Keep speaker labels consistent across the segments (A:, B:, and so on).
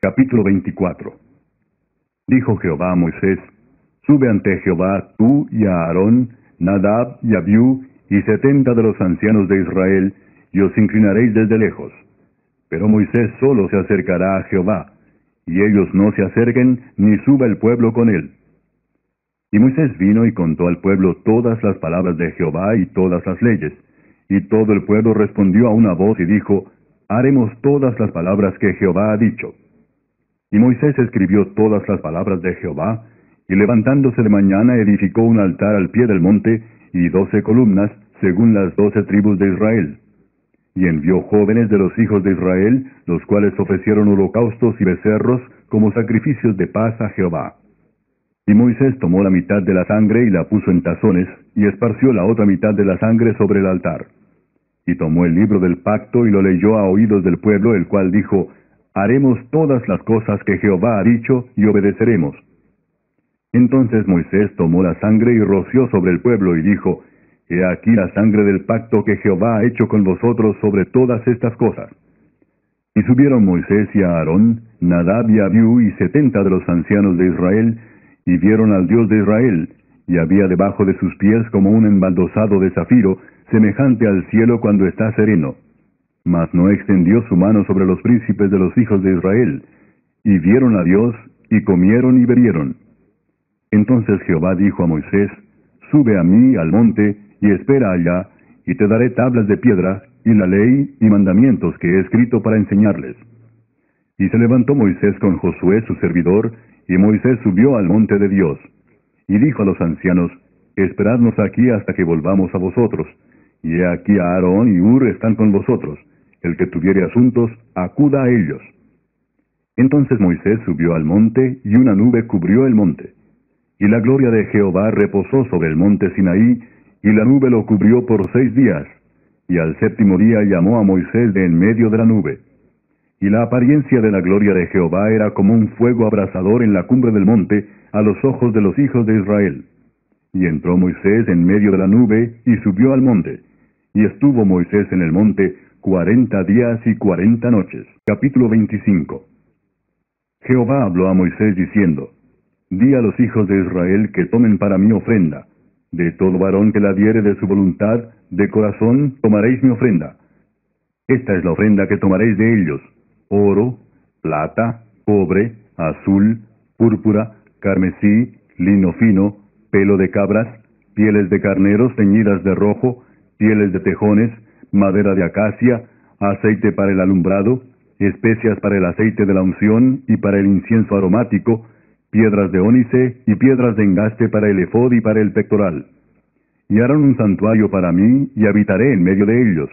A: Capítulo 24. Dijo Jehová a Moisés: Sube ante Jehová tú y a Aarón, Nadab y Abiú, y 70 de los ancianos de Israel, y os inclinaréis desde lejos. Pero Moisés solo se acercará a Jehová, y ellos no se acerquen, ni suba el pueblo con él. Y Moisés vino y contó al pueblo todas las palabras de Jehová y todas las leyes. Y todo el pueblo respondió a una voz y dijo: Haremos todas las palabras que Jehová ha dicho. Y Moisés escribió todas las palabras de Jehová, y levantándose de mañana edificó un altar al pie del monte, y 12 columnas, según las 12 tribus de Israel. Y envió jóvenes de los hijos de Israel, los cuales ofrecieron holocaustos y becerros como sacrificios de paz a Jehová. Y Moisés tomó la mitad de la sangre y la puso en tazones, y esparció la otra mitad de la sangre sobre el altar. Y tomó el libro del pacto y lo leyó a oídos del pueblo, el cual dijo: Haremos todas las cosas que Jehová ha dicho, y obedeceremos. Entonces Moisés tomó la sangre y roció sobre el pueblo, y dijo: He aquí la sangre del pacto que Jehová ha hecho con vosotros sobre todas estas cosas. Y subieron Moisés y Aarón, Nadab y Abiú, y 70 de los ancianos de Israel, y vieron al Dios de Israel, y había debajo de sus pies como un embaldosado de zafiro, semejante al cielo cuando está sereno. Mas no extendió su mano sobre los príncipes de los hijos de Israel. Y vieron a Dios, y comieron y bebieron. Entonces Jehová dijo a Moisés: Sube a mí al monte, y espera allá, y te daré tablas de piedra, y la ley y mandamientos que he escrito para enseñarles. Y se levantó Moisés con Josué su servidor, y Moisés subió al monte de Dios. Y dijo a los ancianos: Esperadnos aquí hasta que volvamos a vosotros. Y he aquí Aarón y Hur están con vosotros. El que tuviere asuntos, acuda a ellos. Entonces Moisés subió al monte, y una nube cubrió el monte. Y la gloria de Jehová reposó sobre el monte Sinaí, y la nube lo cubrió por 6 días. Y al 7º día llamó a Moisés de en medio de la nube. Y la apariencia de la gloria de Jehová era como un fuego abrasador en la cumbre del monte, a los ojos de los hijos de Israel. Y entró Moisés en medio de la nube, y subió al monte. Y estuvo Moisés en el monte 40 días y 40 noches. Capítulo 25. Jehová habló a Moisés diciendo: Di a los hijos de Israel que tomen para mí ofrenda. De todo varón que la diere de su voluntad, de corazón, tomaréis mi ofrenda. Esta es la ofrenda que tomaréis de ellos: oro, plata, cobre, azul, púrpura, carmesí, lino fino, pelo de cabras, pieles de carneros teñidas de rojo, pieles de tejones, madera de acacia, aceite para el alumbrado, especias para el aceite de la unción y para el incienso aromático, piedras de ónice y piedras de engaste para el efod y para el pectoral. Y harán un santuario para mí, y habitaré en medio de ellos.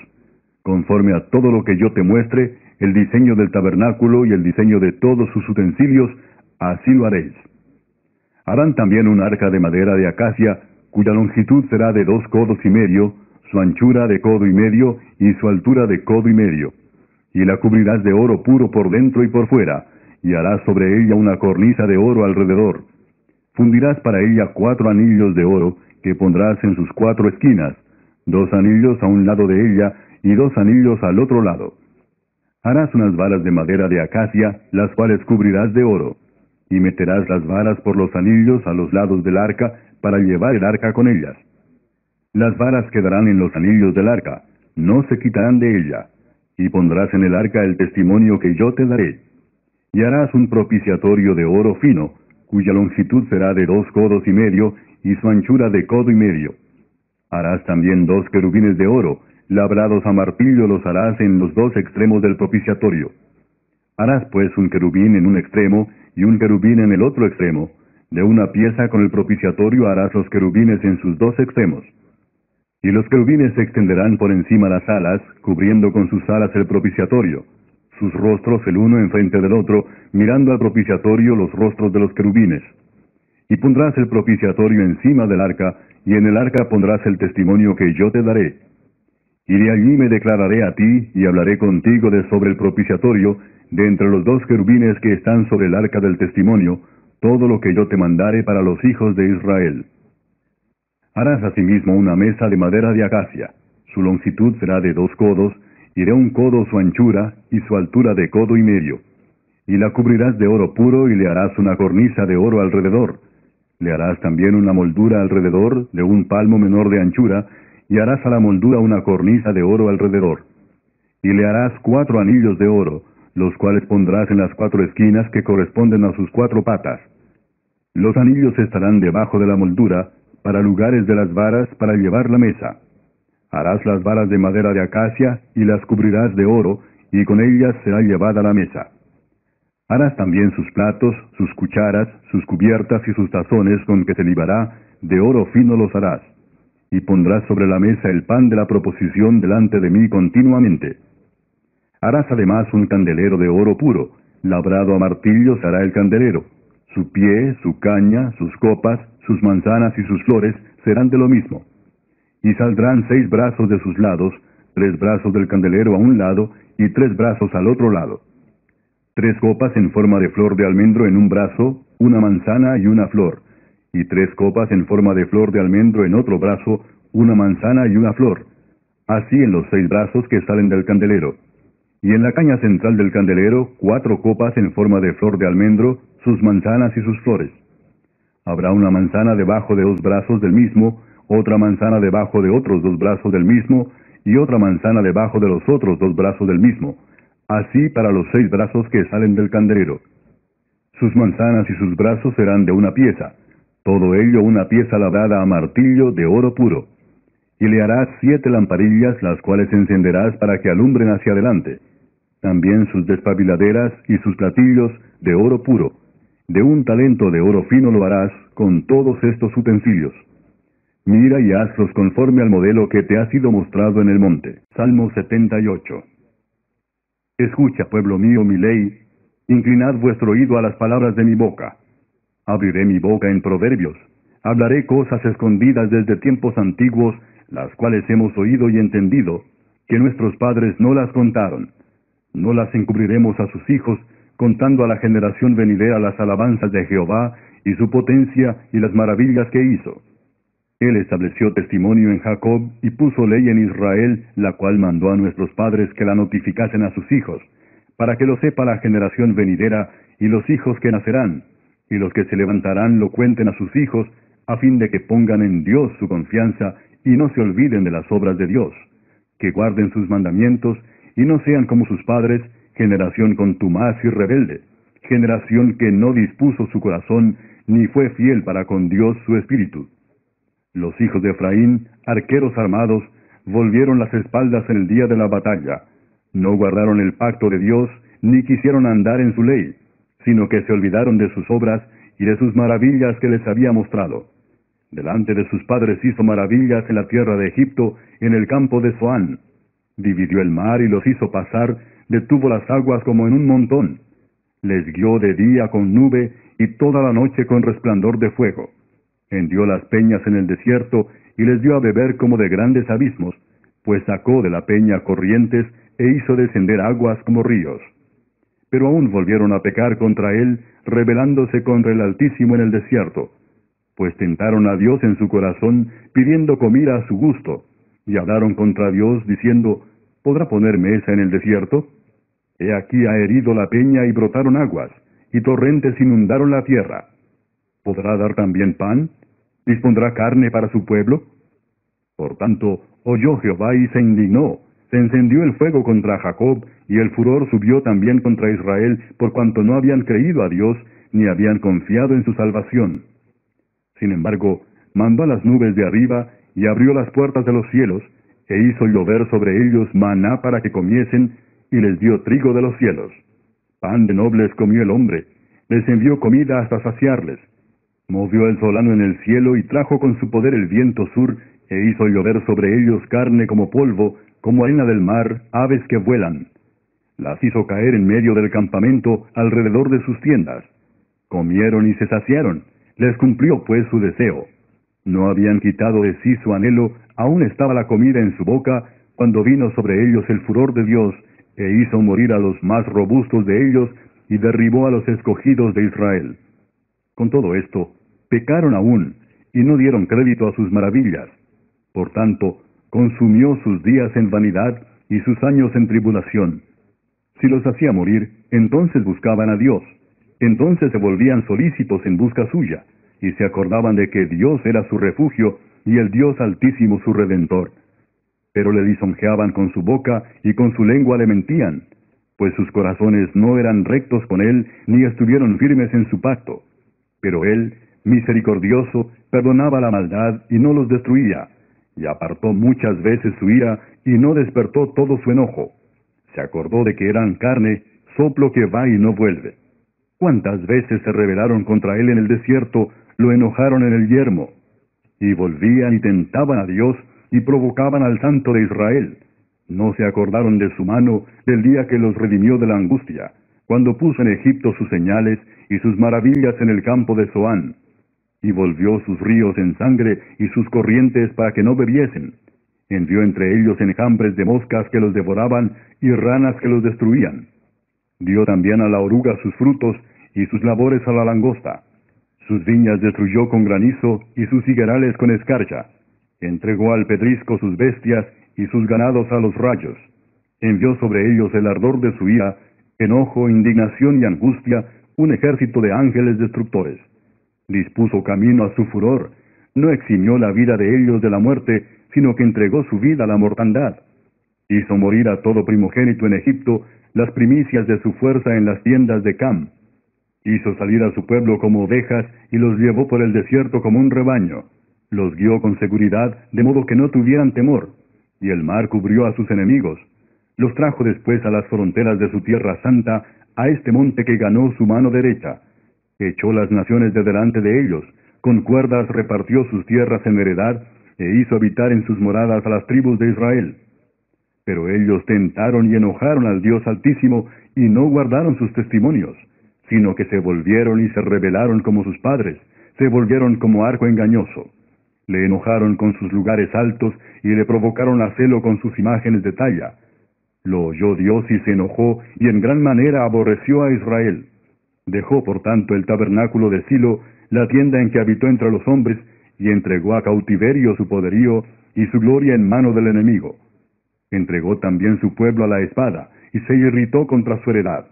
A: Conforme a todo lo que yo te muestre, el diseño del tabernáculo y el diseño de todos sus utensilios, así lo haréis. Harán también un arca de madera de acacia, cuya longitud será de 2 codos y medio, su anchura de codo y medio, y su altura de codo y medio. Y la cubrirás de oro puro por dentro y por fuera, y harás sobre ella una cornisa de oro alrededor. Fundirás para ella 4 anillos de oro, que pondrás en sus 4 esquinas, 2 anillos a un lado de ella, y 2 anillos al otro lado. Harás unas varas de madera de acacia, las cuales cubrirás de oro. Y meterás las varas por los anillos a los lados del arca, para llevar el arca con ellas. Las varas quedarán en los anillos del arca, no se quitarán de ella. Y pondrás en el arca el testimonio que yo te daré. Y harás un propiciatorio de oro fino, cuya longitud será de 2 codos y medio, y su anchura de codo y medio. Harás también 2 querubines de oro, labrados a martillo los harás en los 2 extremos del propiciatorio. Harás pues un querubín en un extremo, y un querubín en el otro extremo. De una pieza con el propiciatorio harás los querubines en sus 2 extremos. Y los querubines se extenderán por encima las alas, cubriendo con sus alas el propiciatorio. Sus rostros el uno enfrente del otro, mirando al propiciatorio los rostros de los querubines. Y pondrás el propiciatorio encima del arca, y en el arca pondrás el testimonio que yo te daré. Y de allí me declararé a ti, y hablaré contigo de sobre el propiciatorio, de entre los 2 querubines que están sobre el arca del testimonio, todo lo que yo te mandare para los hijos de Israel. Harás asimismo una mesa de madera de acacia. Su longitud será de 2 codos, y de 1 codo su anchura, y su altura de codo y medio. Y la cubrirás de oro puro y le harás una cornisa de oro alrededor. Le harás también una moldura alrededor de un palmo menor de anchura, y harás a la moldura una cornisa de oro alrededor. Y le harás 4 anillos de oro, los cuales pondrás en las 4 esquinas que corresponden a sus 4 patas. Los anillos estarán debajo de la moldura, para lugares de las varas para llevar la mesa. Harás las varas de madera de acacia, y las cubrirás de oro, y con ellas será llevada la mesa. Harás también sus platos, sus cucharas, sus cubiertas y sus tazones con que se libará, de oro fino los harás. Y pondrás sobre la mesa el pan de la proposición delante de mí continuamente. Harás además un candelero de oro puro, labrado a martillo será el candelero. Su pie, su caña, sus copas, sus manzanas y sus flores serán de lo mismo. Y saldrán 6 brazos de sus lados, 3 brazos del candelero a un lado, y 3 brazos al otro lado. 3 copas en forma de flor de almendro en un brazo, una manzana y una flor, y 3 copas en forma de flor de almendro en otro brazo, una manzana y una flor, así en los 6 brazos que salen del candelero. Y en la caña central del candelero, 4 copas en forma de flor de almendro, sus manzanas y sus flores. Habrá una manzana debajo de 2 brazos del mismo, otra manzana debajo de otros 2 brazos del mismo, y otra manzana debajo de los otros 2 brazos del mismo, así para los 6 brazos que salen del candelero. Sus manzanas y sus brazos serán de una pieza, todo ello una pieza labrada a martillo de oro puro. Y le harás 7 lamparillas, las cuales encenderás para que alumbren hacia adelante. También sus despabiladeras y sus platillos de oro puro. De un talento de oro fino lo harás con todos estos utensilios. Mira y hazlos conforme al modelo que te ha sido mostrado en el monte. Salmo 78. Escucha, pueblo mío, mi ley, inclinad vuestro oído a las palabras de mi boca. Abriré mi boca en proverbios, hablaré cosas escondidas desde tiempos antiguos, las cuales hemos oído y entendido, que nuestros padres no las contaron. No las encubriremos a sus hijos, contando a la generación venidera las alabanzas de Jehová, y su potencia y las maravillas que hizo. Él estableció testimonio en Jacob, y puso ley en Israel, la cual mandó a nuestros padres que la notificasen a sus hijos, para que lo sepa la generación venidera, y los hijos que nacerán, y los que se levantarán lo cuenten a sus hijos, a fin de que pongan en Dios su confianza, y no se olviden de las obras de Dios, que guarden sus mandamientos, y no sean como sus padres, generación contumaz y rebelde, generación que no dispuso su corazón, ni fue fiel para con Dios su espíritu. Los hijos de Efraín, arqueros armados, volvieron las espaldas en el día de la batalla. No guardaron el pacto de Dios, ni quisieron andar en su ley, sino que se olvidaron de sus obras y de sus maravillas que les había mostrado. Delante de sus padres hizo maravillas en la tierra de Egipto, en el campo de Zoán. Dividió el mar y los hizo pasar, detuvo las aguas como en un montón. Les guió de día con nube y toda la noche con resplandor de fuego. Hendió las peñas en el desierto y les dio a beber como de grandes abismos, pues sacó de la peña corrientes e hizo descender aguas como ríos. Pero aún volvieron a pecar contra él, rebelándose contra el Altísimo en el desierto, pues tentaron a Dios en su corazón, pidiendo comida a su gusto, y hablaron contra Dios, diciendo, ¿podrá poner mesa en el desierto? He aquí ha herido la peña y brotaron aguas, y torrentes inundaron la tierra. ¿Podrá dar también pan? ¿Dispondrá carne para su pueblo? Por tanto, oyó Jehová y se indignó. Se encendió el fuego contra Jacob, y el furor subió también contra Israel, por cuanto no habían creído a Dios, ni habían confiado en su salvación. Sin embargo, mandó a las nubes de arriba, y abrió las puertas de los cielos, e hizo llover sobre ellos maná para que comiesen, y les dio trigo de los cielos. Pan de nobles comió el hombre, les envió comida hasta saciarles. Movió el solano en el cielo, y trajo con su poder el viento sur, e hizo llover sobre ellos carne como polvo, como arena del mar, aves que vuelan. Las hizo caer en medio del campamento, alrededor de sus tiendas. Comieron y se saciaron, les cumplió pues su deseo. No habían quitado de sí su anhelo, aún estaba la comida en su boca, cuando vino sobre ellos el furor de Dios, e hizo morir a los más robustos de ellos, y derribó a los escogidos de Israel. Con todo esto, pecaron aún, y no dieron crédito a sus maravillas. Por tanto, consumió sus días en vanidad, y sus años en tribulación. Si los hacía morir, entonces buscaban a Dios. Entonces se volvían solícitos en busca suya, y se acordaban de que Dios era su refugio y el Dios Altísimo su Redentor. Pero le lisonjeaban con su boca y con su lengua le mentían, pues sus corazones no eran rectos con él, ni estuvieron firmes en su pacto. Pero él, misericordioso, perdonaba la maldad y no los destruía, y apartó muchas veces su ira y no despertó todo su enojo. Se acordó de que eran carne, soplo que va y no vuelve. ¿Cuántas veces se rebelaron contra él en el desierto, lo enojaron en el yermo? Y volvían y tentaban a Dios y provocaban al Santo de Israel. No se acordaron de su mano del día que los redimió de la angustia, cuando puso en Egipto sus señales y sus maravillas en el campo de Zoán. Y volvió sus ríos en sangre y sus corrientes para que no bebiesen. Envió entre ellos enjambres de moscas que los devoraban y ranas que los destruían. Dio también a la oruga sus frutos y sus labores a la langosta. Sus viñas destruyó con granizo y sus higuerales con escarcha. Entregó al pedrisco sus bestias y sus ganados a los rayos. Envió sobre ellos el ardor de su ira, enojo, indignación y angustia, un ejército de ángeles destructores. Dispuso camino a su furor, no eximió la vida de ellos de la muerte, sino que entregó su vida a la mortandad. Hizo morir a todo primogénito en Egipto, las primicias de su fuerza en las tiendas de Cam. Hizo salir a su pueblo como ovejas y los llevó por el desierto como un rebaño. Los guió con seguridad, de modo que no tuvieran temor. Y el mar cubrió a sus enemigos. Los trajo después a las fronteras de su tierra santa, a este monte que ganó su mano derecha. Echó las naciones de delante de ellos, con cuerdas repartió sus tierras en heredad, e hizo habitar en sus moradas a las tribus de Israel. Pero ellos tentaron y enojaron al Dios Altísimo, y no guardaron sus testimonios, sino que se volvieron y se rebelaron como sus padres, se volvieron como arco engañoso. Le enojaron con sus lugares altos, y le provocaron a celo con sus imágenes de talla. Lo oyó Dios y se enojó, y en gran manera aborreció a Israel. Dejó por tanto el tabernáculo de Silo, la tienda en que habitó entre los hombres, y entregó a cautiverio su poderío y su gloria en mano del enemigo. Entregó también su pueblo a la espada, y se irritó contra su heredad.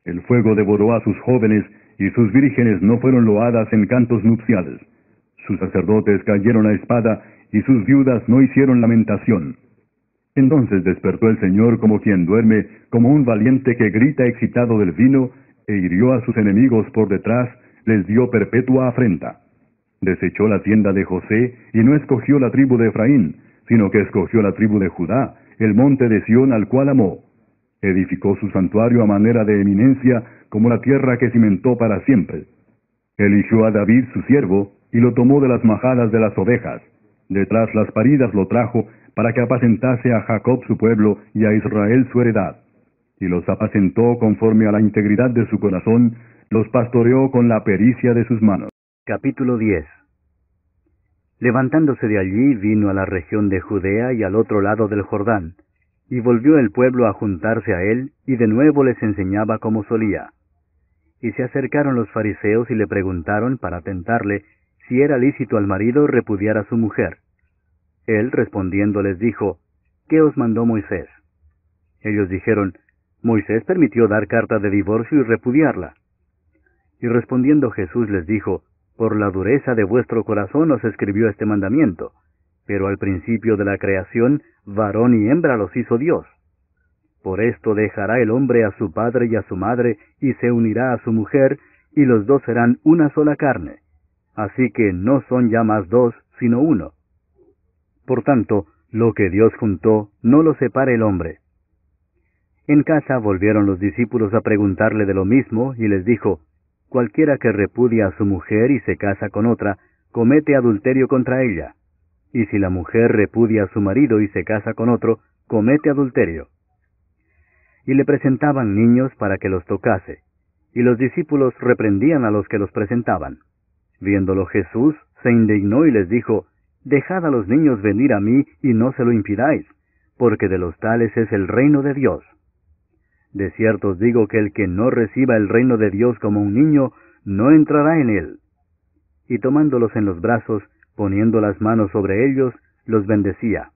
A: El fuego devoró a sus jóvenes, y sus vírgenes no fueron loadas en cantos nupciales. Sus sacerdotes cayeron a espada, y sus viudas no hicieron lamentación. Entonces despertó el Señor como quien duerme, como un valiente que grita excitado del vino, e hirió a sus enemigos por detrás, les dio perpetua afrenta. Desechó la tienda de José, y no escogió la tribu de Efraín, sino que escogió la tribu de Judá, el monte de Sión al cual amó. Edificó su santuario a manera de eminencia, como la tierra que cimentó para siempre. Eligió a David su siervo, y lo tomó de las majadas de las ovejas. Detrás las paridas lo trajo, para que apacentase a Jacob su pueblo, y a Israel su heredad. Y los apacentó conforme a la integridad de su corazón, los pastoreó con la pericia de sus manos.
B: Capítulo 10. Levantándose de allí, vino a la región de Judea y al otro lado del Jordán, y volvió el pueblo a juntarse a él, y de nuevo les enseñaba como solía. Y se acercaron los fariseos y le preguntaron para tentarle si era lícito al marido repudiar a su mujer. Él respondiendo les dijo, ¿qué os mandó Moisés? Ellos dijeron, Moisés permitió dar carta de divorcio y repudiarla. Y respondiendo Jesús les dijo, por la dureza de vuestro corazón os escribió este mandamiento, pero al principio de la creación, varón y hembra los hizo Dios. Por esto dejará el hombre a su padre y a su madre, y se unirá a su mujer, y los dos serán una sola carne. Así que no son ya más dos, sino uno. Por tanto, lo que Dios juntó, no lo separe el hombre. En casa volvieron los discípulos a preguntarle de lo mismo, y les dijo, cualquiera que repudia a su mujer y se casa con otra, comete adulterio contra ella. Y si la mujer repudia a su marido y se casa con otro, comete adulterio. Y le presentaban niños para que los tocase, y los discípulos reprendían a los que los presentaban. Viéndolo Jesús, se indignó y les dijo, dejad a los niños venir a mí y no se lo impidáis, porque de los tales es el reino de Dios. De cierto os digo que el que no reciba el reino de Dios como un niño, no entrará en él. Y tomándolos en los brazos, poniendo las manos sobre ellos, los bendecía.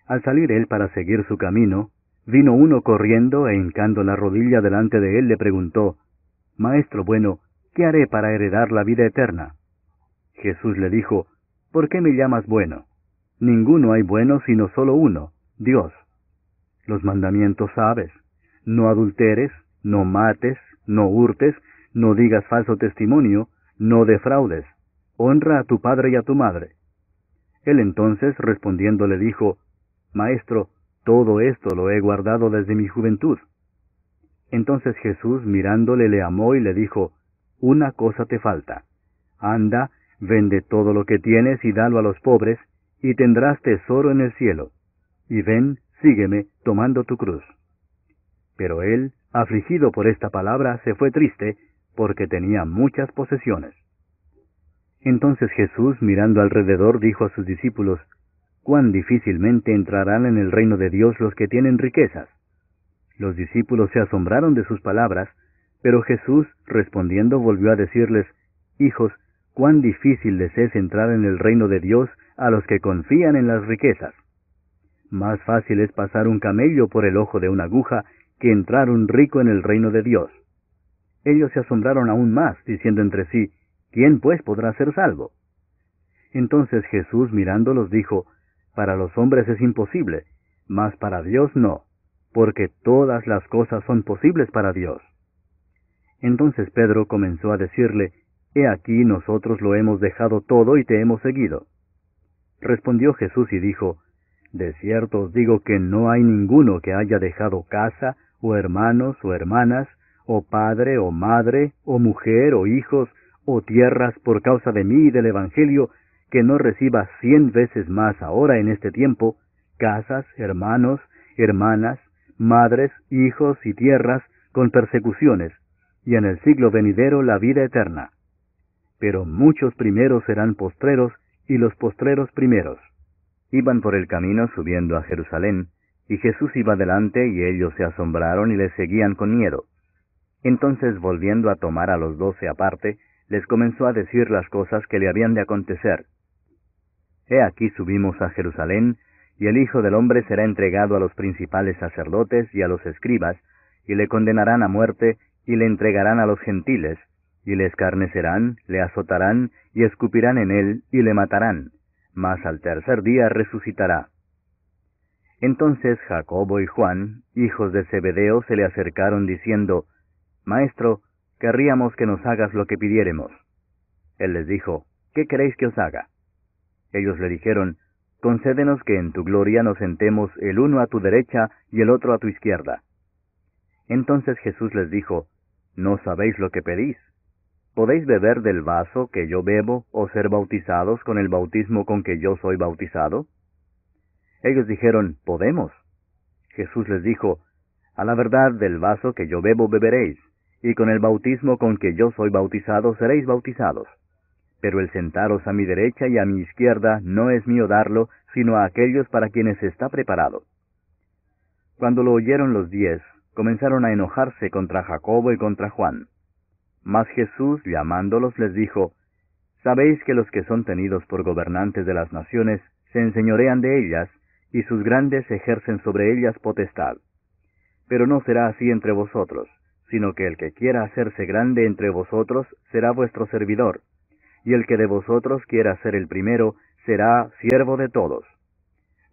B: Al salir él para seguir su camino, Vino uno corriendo e hincando la rodilla delante de él le preguntó, Maestro bueno, ¿qué haré para heredar la vida eterna? Jesús le dijo, ¿por qué me llamas bueno? Ninguno hay bueno sino solo uno, Dios. Los mandamientos sabes: no adulteres, no mates, no hurtes, no digas falso testimonio, no defraudes, honra a tu padre y a tu madre. Él entonces respondiendo le dijo, Maestro, todo esto lo he guardado desde mi juventud. Entonces Jesús mirándole le amó y le dijo, una cosa te falta. Anda, vende todo lo que tienes y dalo a los pobres, y tendrás tesoro en el cielo. Y ven, sígueme, tomando tu cruz. Pero él, afligido por esta palabra, se fue triste, porque tenía muchas posesiones. Entonces Jesús, mirando alrededor, dijo a sus discípulos, cuán difícilmente entrarán en el reino de Dios los que tienen riquezas. Los discípulos se asombraron de sus palabras, pero Jesús, respondiendo, volvió a decirles, Hijos, cuán difícil les es entrar en el reino de Dios a los que confían en las riquezas. Más fácil es pasar un camello por el ojo de una aguja que entrar un rico en el reino de Dios. Ellos se asombraron aún más, diciendo entre sí, ¿quién pues podrá ser salvo? Entonces Jesús mirándolos dijo, para los hombres es imposible, mas para Dios no, porque todas las cosas son posibles para Dios. Entonces Pedro comenzó a decirle, He aquí nosotros lo hemos dejado todo y te hemos seguido. Respondió Jesús y dijo, de cierto os digo que no hay ninguno que haya dejado casa, o hermanos, o hermanas, o padre, o madre, o mujer, o hijos, o tierras por causa de mí y del Evangelio, que no reciba 100 veces más ahora en este tiempo, casas, hermanos, hermanas, madres, hijos y tierras, con persecuciones, y en el siglo venidero la vida eterna. Pero muchos primeros serán postreros, y los postreros primeros. Iban por el camino subiendo a Jerusalén, y Jesús iba delante, y ellos se asombraron y le seguían con miedo. Entonces, volviendo a tomar a los 12 aparte, les comenzó a decir las cosas que le habían de acontecer. He aquí subimos a Jerusalén, y el Hijo del Hombre será entregado a los principales sacerdotes y a los escribas, y le condenarán a muerte, y le entregarán a los gentiles, y le escarnecerán, le azotarán, y escupirán en él, y le matarán, mas al tercer día resucitará. Entonces Jacobo y Juan, hijos de Zebedeo, se le acercaron diciendo, Maestro, querríamos que nos hagas lo que pidiéremos. Él les dijo, ¿qué queréis que os haga? Ellos le dijeron, concédenos que en tu gloria nos sentemos el uno a tu derecha y el otro a tu izquierda. Entonces Jesús les dijo, ¿no sabéis lo que pedís? ¿Podéis beber del vaso que yo bebo, o ser bautizados con el bautismo con que yo soy bautizado? Ellos dijeron, podemos. Jesús les dijo, a la verdad del vaso que yo bebo beberéis, y con el bautismo con que yo soy bautizado seréis bautizados. Pero el sentaros a mi derecha y a mi izquierda no es mío darlo, sino a aquellos para quienes está preparado. Cuando lo oyeron los 10, comenzaron a enojarse contra Jacobo y contra Juan. Mas Jesús, llamándolos, les dijo, Sabéis que los que son tenidos por gobernantes de las naciones se enseñorean de ellas, y sus grandes ejercen sobre ellas potestad. Pero no será así entre vosotros, sino que el que quiera hacerse grande entre vosotros será vuestro servidor, y el que de vosotros quiera ser el primero será siervo de todos.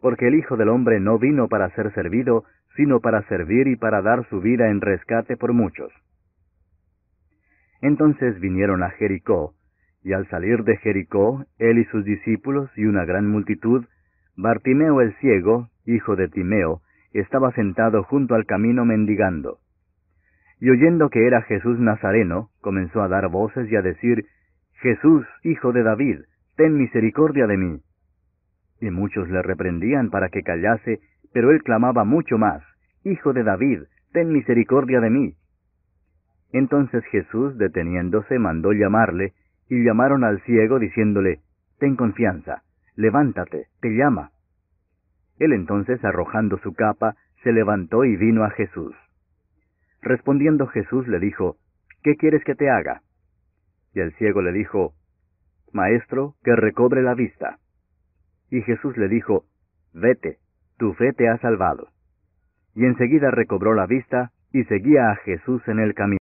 B: Porque el Hijo del Hombre no vino para ser servido, sino para servir y para dar su vida en rescate por muchos. Entonces vinieron a Jericó, y al salir de Jericó, él y sus discípulos y una gran multitud, Bartimeo el ciego, hijo de Timeo, estaba sentado junto al camino mendigando. Y oyendo que era Jesús Nazareno, comenzó a dar voces y a decir, Jesús, hijo de David, ten misericordia de mí. Y muchos le reprendían para que callase, pero él clamaba mucho más, Hijo de David, ten misericordia de mí. Entonces Jesús, deteniéndose, mandó llamarle, y llamaron al ciego, diciéndole, Ten confianza, levántate, te llama. Él entonces, arrojando su capa, se levantó y vino a Jesús. Respondiendo Jesús le dijo, ¿qué quieres que te haga? Y el ciego le dijo, Maestro, que recobre la vista. Y Jesús le dijo, Vete, tu fe te ha salvado. y enseguida recobró la vista y seguía a Jesús en el camino.